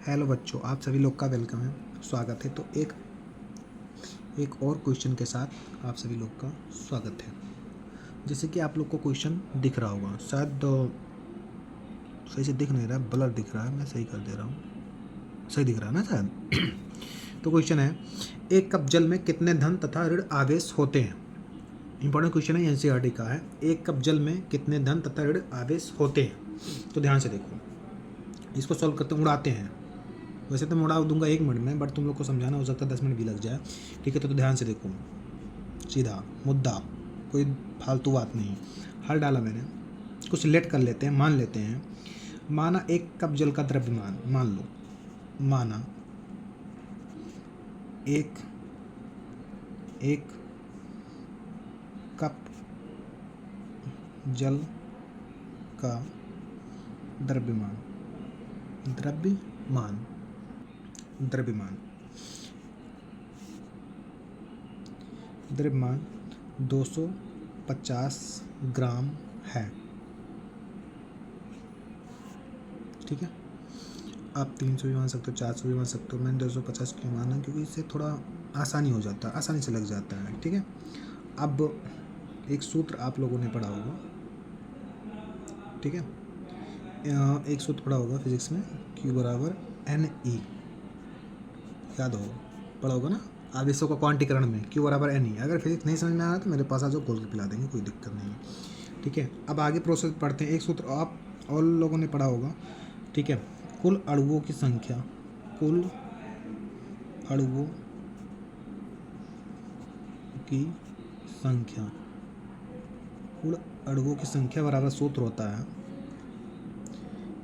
Hello बच्चों, आप सभी लोग का वेलकम है, स्वागत है। तो एक और क्वेश्चन के साथ आप सभी लोग का स्वागत है। जैसे कि आप लोग को क्वेश्चन दिख रहा होगा, शायद सही से दिख नहीं रहा, ब्लर दिख रहा है, मैं सही कर दे रहा हूँ। सही दिख रहा है ना शायद। तो क्वेश्चन है, एक कप जल में कितने धन तथा ऋण आवेश होते हैं। इंपॉर्टेंट क्वेश्चन है, एनसीईआरटी का है। एक कप जल में कितने धन तथा ऋण आवेश होते हैं। तो ध्यान से देखो, इसको सॉल्व करते उड़ाते हैं। वैसे तो मैं उड़ा दूंगा 1 मिनट में, बट तुम लोग को समझाना हो सकता है 10 मिनट भी लग जाए। ठीक है, तो ध्यान से देखो, सीधा मुद्दा, कोई फालतू बात नहीं। हल डाला मैंने, कुछ लेट कर लेते हैं, मान लेते हैं। माना एक कप जल का द्रव्यमान, मान लो, माना एक कप जल का द्रव्यमान द्रव्यमान 250 ग्राम है। ठीक है, आप 300 भी मान सकते हो, 400 भी मान सकते हो। मैंने 250 क्यों माना, क्योंकि इससे थोड़ा आसानी हो जाता है, आसानी से लग जाता है। ठीक है, अब एक सूत्र आप लोगों ने पढ़ा होगा। ठीक है, एक सूत्र पढ़ा होगा फिजिक्स में, Q बराबर NE, याद होगा, पढ़ा होगा ना, आवेशों का क्वांटीकरण में Q बराबर NE। अगर फिजिक्स नहीं समझ में आया तो मेरे पास आ जाओ, खोल के पिला देंगे, कोई दिक्कत नहीं है। ठीक है, अब आगे प्रोसेस पढ़ते हैं। एक सूत्र आप और लोगों ने पढ़ा होगा। ठीक है, कुल अणुओं की संख्या, कुल अणुओं की संख्या, कुल अणुओं की संख्या बराबर सूत्र होता है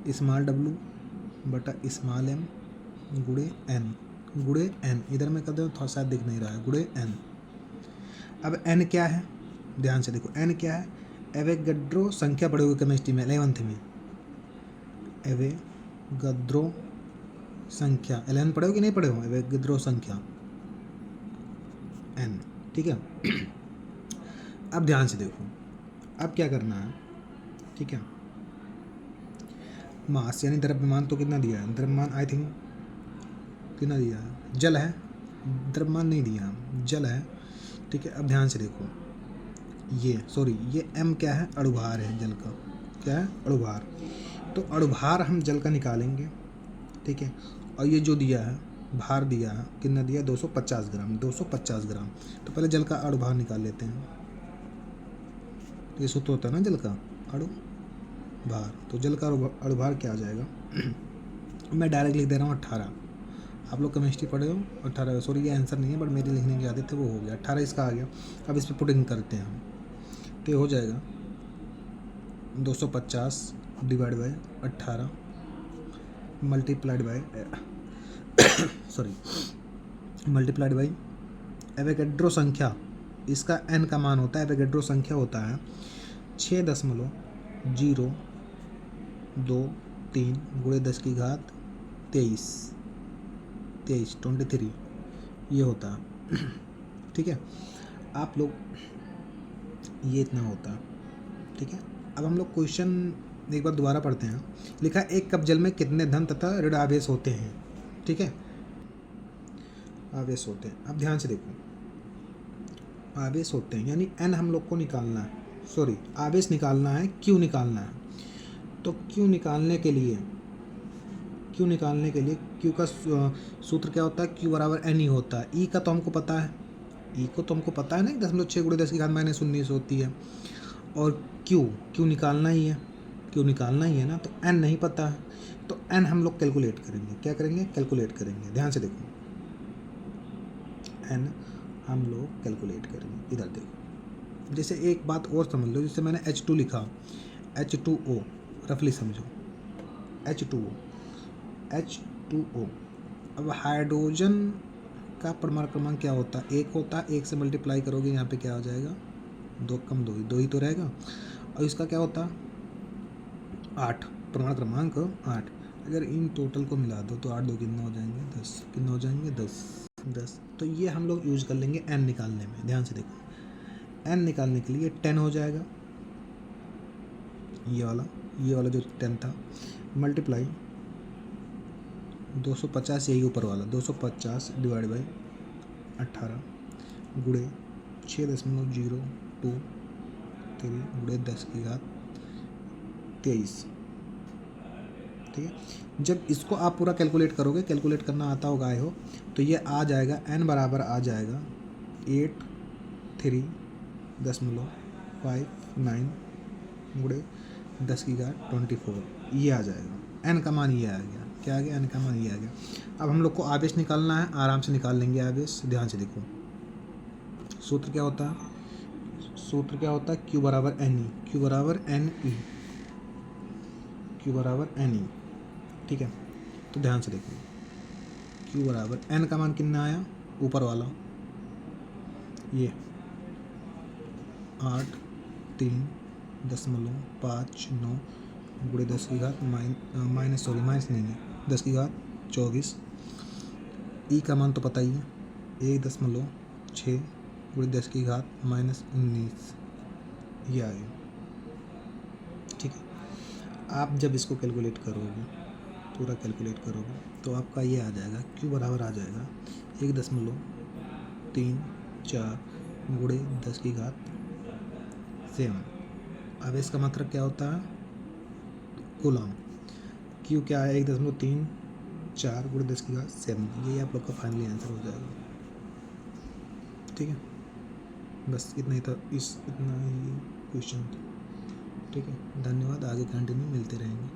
स्मॉल w बटा स्मॉल m गुणे n। इधर मैं कर दूँ, थोड़ा सा दिख नहीं रहा है, गुणे n। अब n क्या है, ध्यान से देखो, n क्या है। एवोगैड्रो संख्या पढ़े हुए केमिस्ट्री में 11th में, एवोगैड्रो संख्या 11 पढ़े हो कि नहीं पढ़े हो, एवोगैड्रो संख्या n। ठीक है, अब ध्यान से देखो, अब क्या करना है। ठीक है, मास यानी द्रव्यमान तो कितना दिया है, द्रव्यमान आई थिंक कितना दिया है, जल है, द्रव्यमान नहीं दिया, जल है। ठीक है, अब ध्यान से देखो, ये m क्या है, अणुभार है जल का, क्या है, अणुभार। तो अणुभार हम जल का निकालेंगे। ठीक है, और ये जो दिया है, भार दिया है, कितना दिया, 250 ग्राम, 250 ग्राम। तो पहले जल का अणुभार निकाल लेते हैं। ये सूत्र होता है ना जल का अणुभार। तो जल का अणुभार क्या आ जाएगा, मैं डायरेक्ट लिख दे रहा हूँ 18। आप लोग केमिस्ट्री पढ़े हो, 18, सॉरी ये आंसर नहीं है, बट मेरी लिखने की आदत है, वो हो गया 18, इसका आ गया। अब इस पर पुटिंग करते हैं हम, तो ये हो जाएगा 250 divide by 18 multiplied by Avogadro संख्या, इसका n का मान होता है, एवोगैड्रो संख्या होता है 6.023 गुणे 10 की घात 23, 23 ये होता है। ठीक है, आप लोग ये इतना होता है। ठीक है, अब हम लोग क्वेश्चन एक बार दोबारा पढ़ते हैं। लिखा है, एक कप जल में कितने धन तथा ऋण आवेश होते हैं। ठीक है, आवेश होते हैं। अब ध्यान से देखो, आवेश होते हैं यानी n हम लोग को निकालना है, सॉरी आवेश निकालना है, Q निकालना है। तो Q निकालने के लिए Q का सूत्र क्या होता है, Q बराबर NE होता है। E का तो हमको पता है, E को तो हमको पता है ना, 10.6 गुणे 10 की घात -19 होती है। और Q निकालना ही है, ना, तो n नहीं पता है, तो n हम लोग कैलकुलेट करेंगे। क्या करेंगे, कैलकुलेट करेंगे। ध्यान से देखो, n हम लोग कैलकुलेट करेंगे। इधर देखो, जैसे एक बात और समझ लो, जैसे मैंने H2 लिखा, H2O रफली समझो, H2O। अब हाइड्रोजन का परमाणु क्रमांक क्या होता है, 1 होता है। 1 से मल्टीप्लाई करोगे, यहाँ पे क्या हो जाएगा, 2 कम 2 ही तो रहेगा। और इसका क्या होता है, 8, परमाणु क्रमांक 8। अगर इन टोटल को मिला दो तो 8 2 कितना हो जाएंगे, 10, कितना हो जाएंगे, 10। तो ये हम लोग यूज़ कर लेंगे n निकालने में। ध्यान से देखो, n निकालने के लिए 10 हो जाएगा, ये वाला जो 10 था, मल्टीप्लाई 250 यही ऊपर वाला 250 डिवाइड बाई 18 गुणे 6.023 गुणे 10⁻23। ठीक है, जब इसको आप पूरा कैलकुलेट करोगे, कैलकुलेट करना आता होगा आए हो, तो ये आ जाएगा n बराबर आ जाएगा 83.59 गुणे 10⁻24। ये आ जाएगा, n का मान ये आ गया। क्या आ गया? n का मान ये आ गया। अब हम लोग को आवेश निकालना है, आराम से निकाल लेंगे आवेश। ध्यान से देखो, सूत्र क्या होता है? सूत्र क्या होता है? Q बराबर NE, Q बराबर NE, Q बराबर NE। ठीक है, तो ध्यान से देखो, Q बराबर n का मान कितना आया? ऊपर वाला ये 8.359 गुणे 10⁻24। ई का मान तो पता ही है, 1.6 गुणे 10⁻19 ये आएगा। ठीक है, आप जब इसको कैलकुलेट करोगे, पूरा कैलकुलेट करोगे, तो आपका ये आ जाएगा, Q बराबर आ जाएगा 1.34 गुणे 10⁻7। अब इसका मतलब क्या होता है? कूलम। Q क्या है? 1.34 गुणे 10⁻7। ये आप लोग का फाइनली आंसर हो जाएगा। ठीक है, बस इतना ही था, इतना ही क्वेश्चन था। ठीक है, धन्यवाद। आगे कंटिन्यू मिलते रहेंगे।